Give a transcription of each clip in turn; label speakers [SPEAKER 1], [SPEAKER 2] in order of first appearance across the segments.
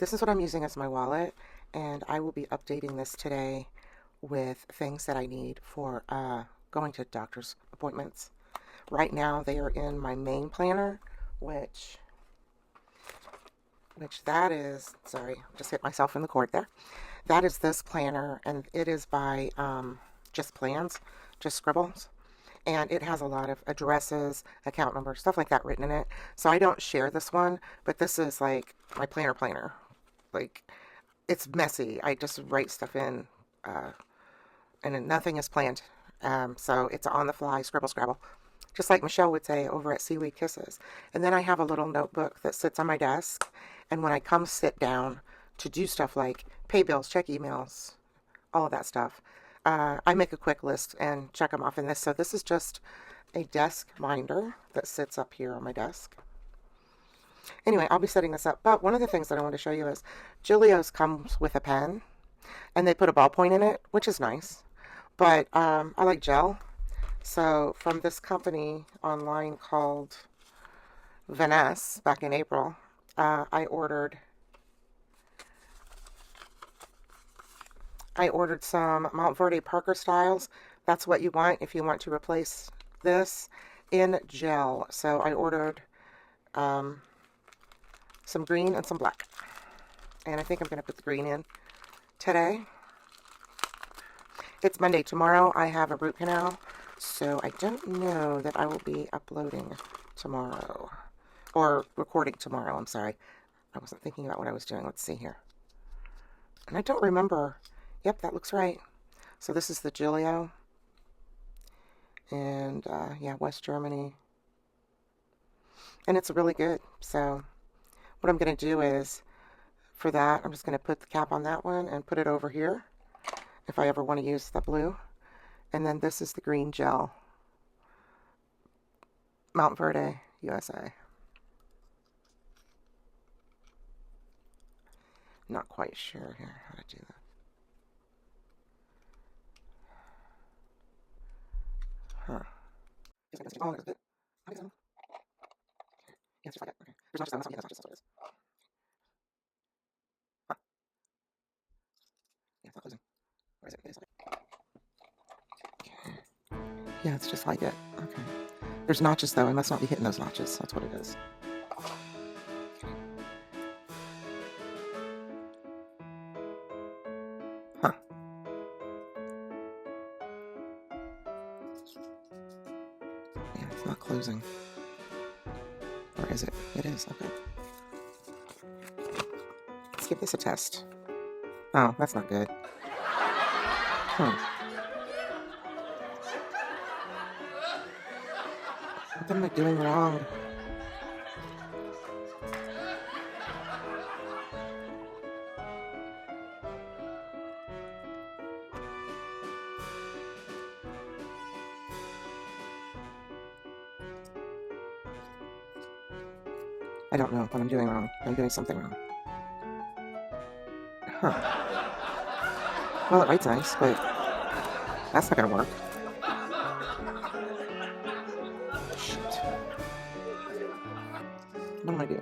[SPEAKER 1] This is what I'm using as my wallet, and I will be updating this today with things that I need for going to doctor's appointments. Right now, they are in my main planner, which that is, sorry, just hit myself in the cord there. That is this planner, and it is by just plans, just scribbles. And it has a lot of addresses, account numbers, stuff like that written in it. So I don't share this one, but this is like my planner. Like, it's messy. I just write stuff in, uh, and nothing is planned. So it's on the fly, scribble, scrabble, just like Michelle would say over at Seaweed Kisses. And then I have a little notebook that sits on my desk. And when I come sit down to do stuff like pay bills, check emails, all of that stuff, I make a quick list and check them off in this. So this is just a desk minder that sits up here on my desk. Anyway, I'll be setting this up. But one of the things that I want to show you is Gillio's comes with a pen, and they put a ballpoint in it, which is nice. But I like gel. So from this company online called Vanessa back in April, I ordered some Mount Verde Parker styles. That's what you want if you want to replace this in gel. So I ordered some green and some black. And I think I'm going to put the green in today. It's Monday. Tomorrow I have a root canal, so I don't know that I will be uploading tomorrow. Or recording tomorrow, I'm sorry. I wasn't thinking about what I was doing. Let's see here. And I don't remember. Yep, that looks right. So this is the Gillio. And yeah, West Germany. And it's really good. So what I'm going to do is, for that, I'm just going to put the cap on that one and put it over here if I ever want to use the blue. And then this is the green gel. Mount Verde, USA. Not quite sure here how to do that. Huh. Oh, there's a bit. I think so. Yeah, it's just like that. Okay. There's notches on this one. Yeah, that's what it is. Huh. Yeah, it's not closing. Where is it? It is like... Okay. Yeah, it's just like it. Okay. There's notches though. I must not be hitting those notches. That's what it is. Huh. Yeah, it's not closing. Or is it? It is. Okay. Let's give this a test. Oh, that's not good. Huh. What am I doing wrong? I don't know what I'm doing wrong. I'm doing something wrong. Huh. Well, it writes nice, but that's not gonna work. Shit. What am I doing?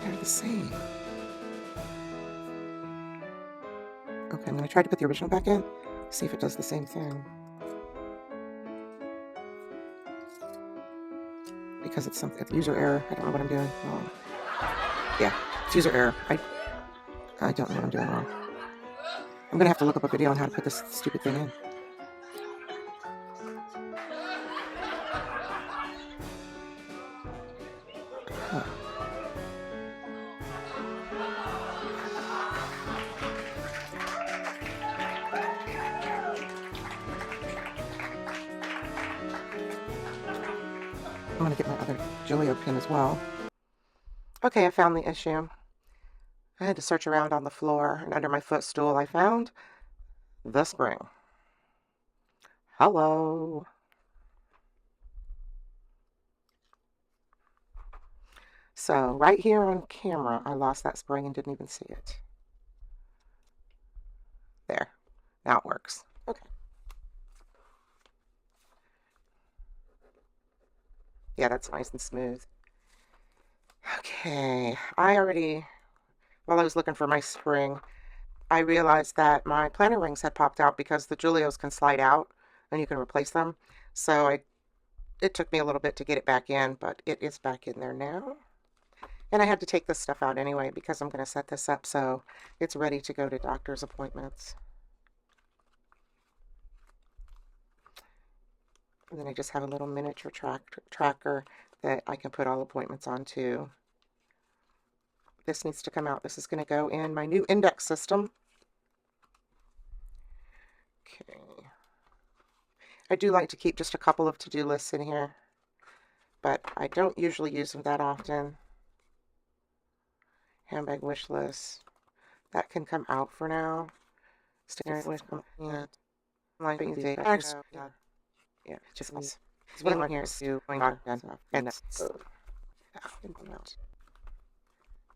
[SPEAKER 1] They're the same. Okay, I'm gonna try to put the original back in, see if it does the same thing. Because it's something, it's user error. I don't know what I'm doing wrong. Yeah, it's user error. I don't know what I'm doing wrong. I'm gonna have to look up a video on how to put this stupid thing in. Huh. I'm gonna get my other Gillio pin as well. Okay, I found the issue. I had to search around on the floor, and under my footstool I found the spring. Hello. So right here on camera, I lost that spring and didn't even see it. There. Now it works. Okay. Yeah, that's nice and smooth. Okay, while I was looking for my spring, I realized that my planter rings had popped out because the Giulios can slide out and you can replace them. So it took me a little bit to get it back in, but it is back in there now. And I had to take this stuff out anyway because I'm going to set this up so it's ready to go to doctor's appointments. And then I just have a little miniature tracker that I can put all appointments onto. This needs to come out. This is going to go in my new index system. Okay. I do like to keep just a couple of to-do lists in here, but I don't usually use them that often. Handbag wish list. That can come out for now. Sticker wish complete. Line these bags. Yeah, just this. What I want here is to going back and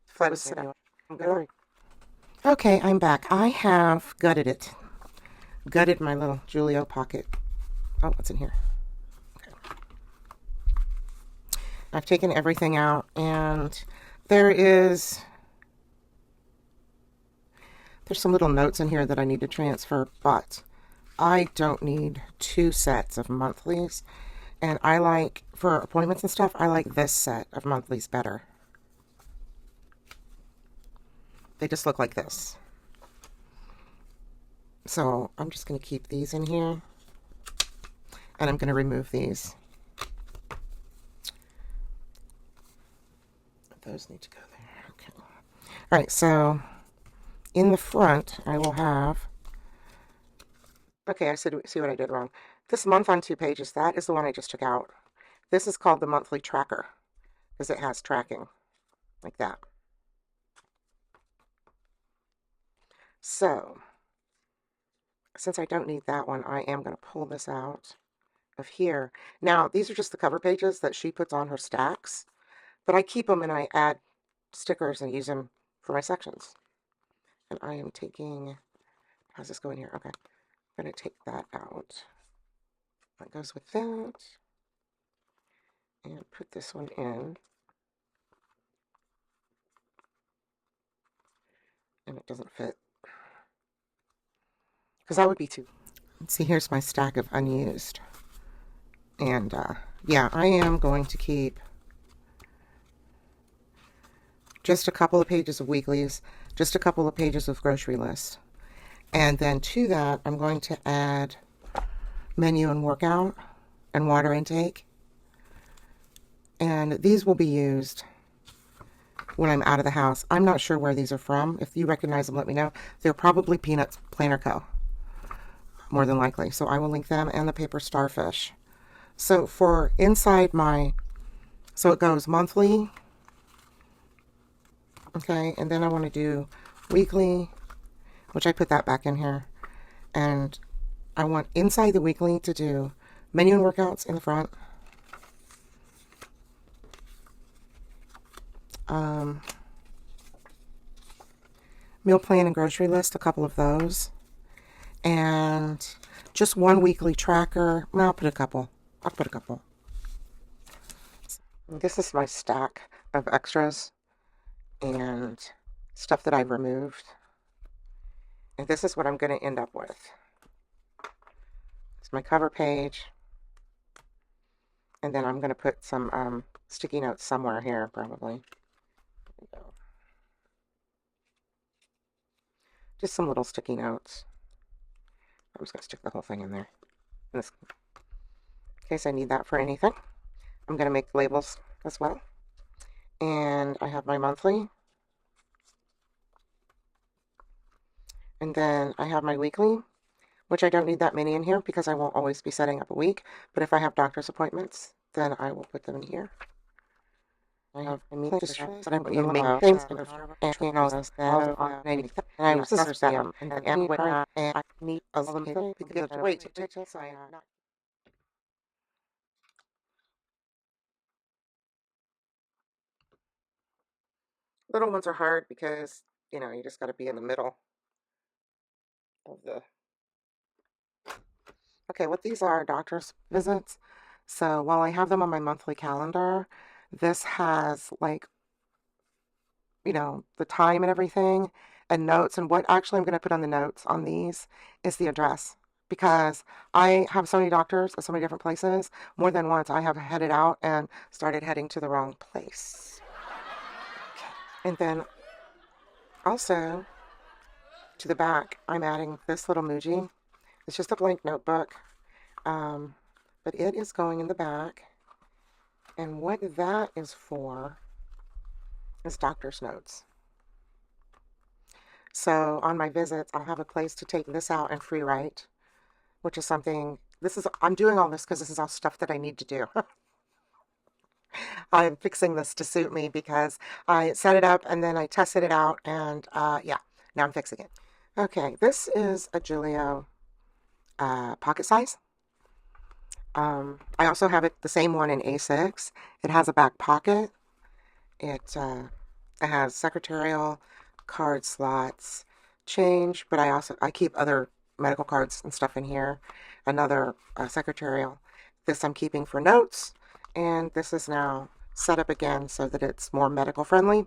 [SPEAKER 1] flip it out. Okay, I'm back. I have gutted it. Gutted my little Gillio Pocket. Oh, what's in here? Okay. I've taken everything out, and there's some little notes in here that I need to transfer, but I don't need 2 sets of monthlies. And I like, for appointments and stuff, I like this set of monthlies better. They just look like this. So I'm just going to keep these in here. And I'm going to remove these. Those need to go there. Okay. All right, so in the front, I will have... Okay, see what I did wrong. This month on 2 pages, that is the one I just took out. This is called the monthly tracker because it has tracking like that. So, since I don't need that one, I am going to pull this out of here. Now, these are just the cover pages that she puts on her stacks, but I keep them and I add stickers and use them for my sections. And I am taking, how's this going here? Okay, I'm going to take that out. That goes with that. And put this one in. And it doesn't fit. Because that would be too. Let's see, here's my stack of unused. And yeah, I am going to keep just a couple of pages of weeklies, just a couple of pages of grocery lists. And then to that, I'm going to add menu and workout and water intake. And these will be used when I'm out of the house. I'm not sure where these are from. If you recognize them, let me know. They're probably Peanuts Planner Co. More than likely. So I will link them and the paper starfish. So for inside so it goes monthly. Okay, and then I want to do weekly, which I put that back in here. And I want inside the weekly to do menu and workouts in the front. Meal plan and grocery list, a couple of those. And just one weekly tracker. Well, I'll put a couple. This is my stack of extras and stuff that I've removed. And this is what I'm going to end up with. It's my cover page. And then I'm going to put some sticky notes somewhere here, probably. There we go. Just some little sticky notes. I'm just going to stick the whole thing in there. In case I need that for anything. I'm going to make labels as well. And I have my monthly. And then I have my weekly, which I don't need that many in here because I won't always be setting up a week. But if I have doctor's appointments, then I will put them in here. I have my but I'm putting main things and you know that on and I was scissors them and when I need a little bit because wait little ones are hard because you just got to be in the middle of the. Okay, what these are doctor's visits. So while I have them on my monthly calendar, this has like, the time and everything and notes. And what actually I'm going to put on the notes on these is the address because I have so many doctors at so many different places. More than once, I have headed out and started heading to the wrong place. And then also to the back, I'm adding this little Muji. It's just a blank notebook, um, but it is going in the back. And what that is for is doctor's notes. So on my visits, I'll have a place to take this out and free write, which is something, I'm doing all this because this is all stuff that I need to do. I'm fixing this to suit me because I set it up and then I tested it out and yeah, now I'm fixing it. Okay, this is a Gillio pocket size. I also have the same one in A6. It has a back pocket. It has secretarial card slots, change, but I keep other medical cards and stuff in here. Another secretarial. This I'm keeping for notes, and this is now set up again so that it's more medical friendly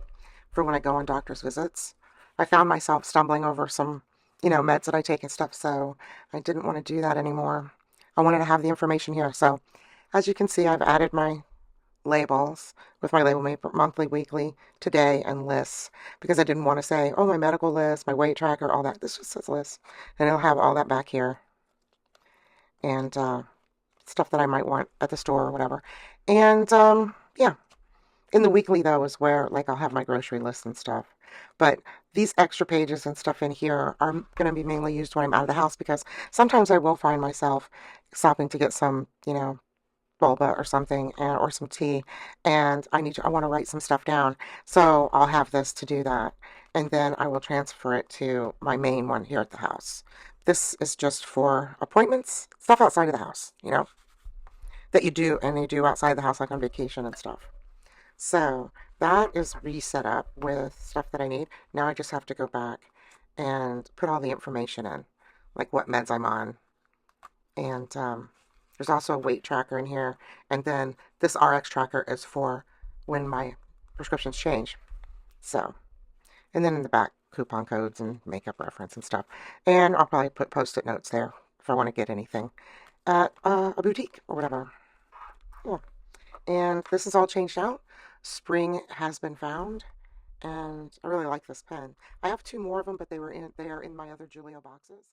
[SPEAKER 1] for when I go on doctor's visits. I found myself stumbling over some, meds that I take and stuff, so I didn't want to do that anymore. I wanted to have the information here. So as you can see, I've added my labels with my label monthly, weekly, today, and lists because I didn't want to say, oh, my medical list, my weight tracker, all that. This just says list, and it'll have all that back here and stuff that I might want at the store or whatever. And yeah, in the weekly though is where like I'll have my grocery list and stuff. But these extra pages and stuff in here are going to be mainly used when I'm out of the house because sometimes I will find myself stopping to get some, boba or something or some tea and I want to write some stuff down. So I'll have this to do that. And then I will transfer it to my main one here at the house. This is just for appointments, stuff outside of the house, that you do and you do outside the house like on vacation and stuff. So that is reset up with stuff that I need. Now I just have to go back and put all the information in, like what meds I'm on. And there's also a weight tracker in here. And then this RX tracker is for when my prescriptions change. So, and then in the back, coupon codes and makeup reference and stuff. And I'll probably put post-it notes there if I want to get anything at a boutique or whatever. Yeah. And this is all changed out. Spring has been found. And I really like this pen. I have two more of them, but they are in my other Gillio boxes.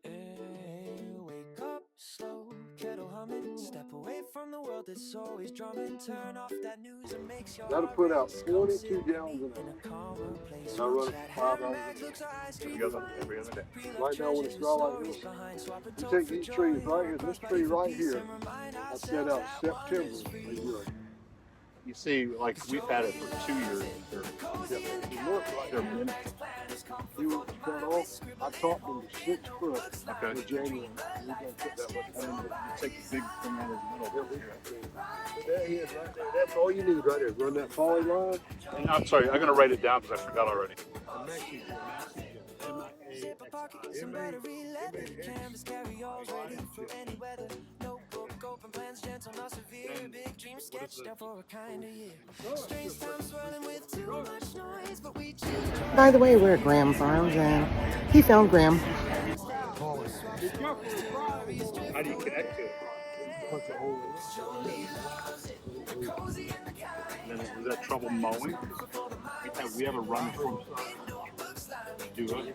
[SPEAKER 2] Hey, wake up slow, kettle humming. Step away from the world that's always drumming. Turn off that news and makes your
[SPEAKER 3] That'll
[SPEAKER 2] heart
[SPEAKER 3] put out
[SPEAKER 2] race. Come sit
[SPEAKER 3] 22
[SPEAKER 2] with
[SPEAKER 3] gallons
[SPEAKER 2] me
[SPEAKER 3] an
[SPEAKER 2] in
[SPEAKER 3] hour.
[SPEAKER 2] a calmer place.
[SPEAKER 3] And I run
[SPEAKER 2] Reach
[SPEAKER 3] it
[SPEAKER 2] that
[SPEAKER 3] for 5 hours
[SPEAKER 2] handbag,
[SPEAKER 3] a day.
[SPEAKER 2] looks like ice
[SPEAKER 4] And
[SPEAKER 2] cream
[SPEAKER 4] the other
[SPEAKER 2] fine.
[SPEAKER 4] every other day.
[SPEAKER 2] Pre-love
[SPEAKER 3] Right now, when
[SPEAKER 2] treasures
[SPEAKER 3] it's
[SPEAKER 2] with
[SPEAKER 3] dry like
[SPEAKER 2] stories
[SPEAKER 3] this,
[SPEAKER 2] behind. Swap a
[SPEAKER 3] you
[SPEAKER 2] toast
[SPEAKER 3] take
[SPEAKER 2] for
[SPEAKER 3] these
[SPEAKER 2] joy
[SPEAKER 3] trees
[SPEAKER 2] or
[SPEAKER 3] right
[SPEAKER 2] a
[SPEAKER 3] here,
[SPEAKER 2] cross
[SPEAKER 3] this
[SPEAKER 2] pray
[SPEAKER 3] tree
[SPEAKER 2] for
[SPEAKER 3] right
[SPEAKER 2] peace.
[SPEAKER 3] here,
[SPEAKER 2] And remind
[SPEAKER 3] I set
[SPEAKER 2] ourselves
[SPEAKER 3] out
[SPEAKER 2] that one is
[SPEAKER 3] September a
[SPEAKER 2] free.
[SPEAKER 3] year ago.
[SPEAKER 4] You see, like we've had it for 2 years.
[SPEAKER 3] Yep. If you look right
[SPEAKER 4] They're
[SPEAKER 3] here,
[SPEAKER 4] miniature.
[SPEAKER 3] see where it's cut off? I topped them to 6 foot
[SPEAKER 4] Okay.
[SPEAKER 3] in January. And we're going to put that much
[SPEAKER 4] And then
[SPEAKER 3] down.
[SPEAKER 4] you take the big thing out of the middle.
[SPEAKER 3] Yeah, we
[SPEAKER 4] Here.
[SPEAKER 3] can put that head right there. That's all you need right there. Run that poly line.
[SPEAKER 4] And I'm sorry, I'm gonna write it down because I forgot already.
[SPEAKER 3] A Mexican.
[SPEAKER 2] Zipper pockets and buttery leather. Canvas carry-alls ready for any weather. Notebook open, plans gentle, not severe. Big dreams sketched out for a kind of year. Strange time swirling with too much noise, but we choose
[SPEAKER 1] By the
[SPEAKER 2] joy
[SPEAKER 1] way,
[SPEAKER 2] every
[SPEAKER 1] we're at
[SPEAKER 2] day.
[SPEAKER 1] Graham Farms and he found Graham.
[SPEAKER 3] Be careful with Friday.
[SPEAKER 4] How do you connect to it?
[SPEAKER 3] Punch a hole in it.
[SPEAKER 4] And then is that trouble mowing? We have a run from do it.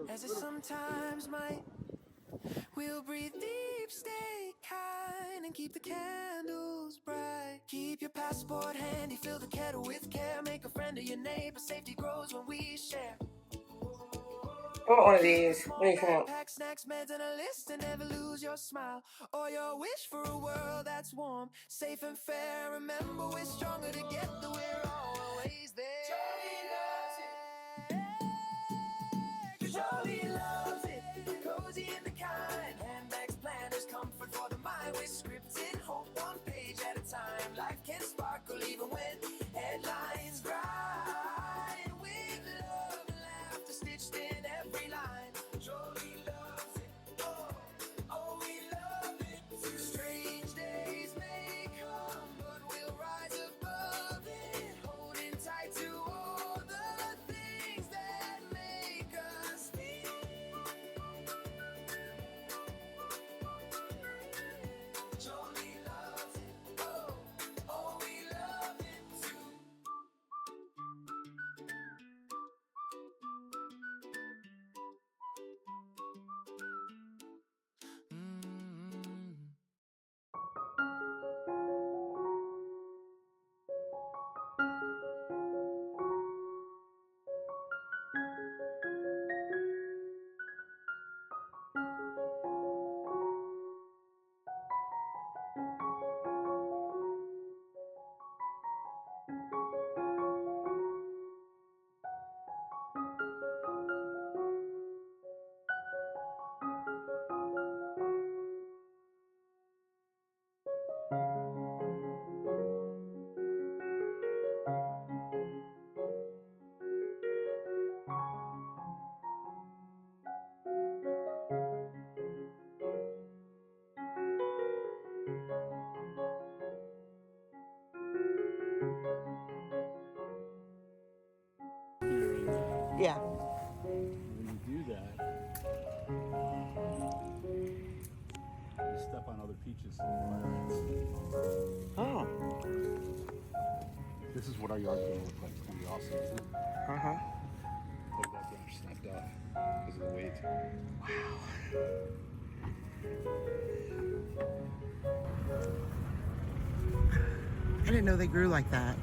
[SPEAKER 2] as it sometimes might. We'll breathe deep, stay kind, and keep the candles bright. Keep your passport handy, fill the kettle with care. Make a friend of your neighbor, safety grows when we share.
[SPEAKER 1] I want one of these. What do you think?
[SPEAKER 2] Pack snacks, meds, and a list, and never lose your smile or your wish for a world that's warm, safe, and fair. Remember, we're stronger together, we're always there. Johnny loves it. always scripted, hope one page at a time. Life can sparkle even when headlines grind. With love and laughter stitched in every line. Jolie loves it, oh, oh we love it too. Strange days may come, but we'll rise above it. Holding tight to all the things that make us feel. Jolie loves it, oh, oh we love it too.
[SPEAKER 1] Yeah.
[SPEAKER 4] When you do that, you step on other peaches.
[SPEAKER 1] Oh.
[SPEAKER 4] This is what our yard's gonna look like. It's gonna be awesome, isn't it?
[SPEAKER 1] Uh-huh.
[SPEAKER 4] Look at that branch snapped off because of the weight.
[SPEAKER 1] I didn't know they grew like that.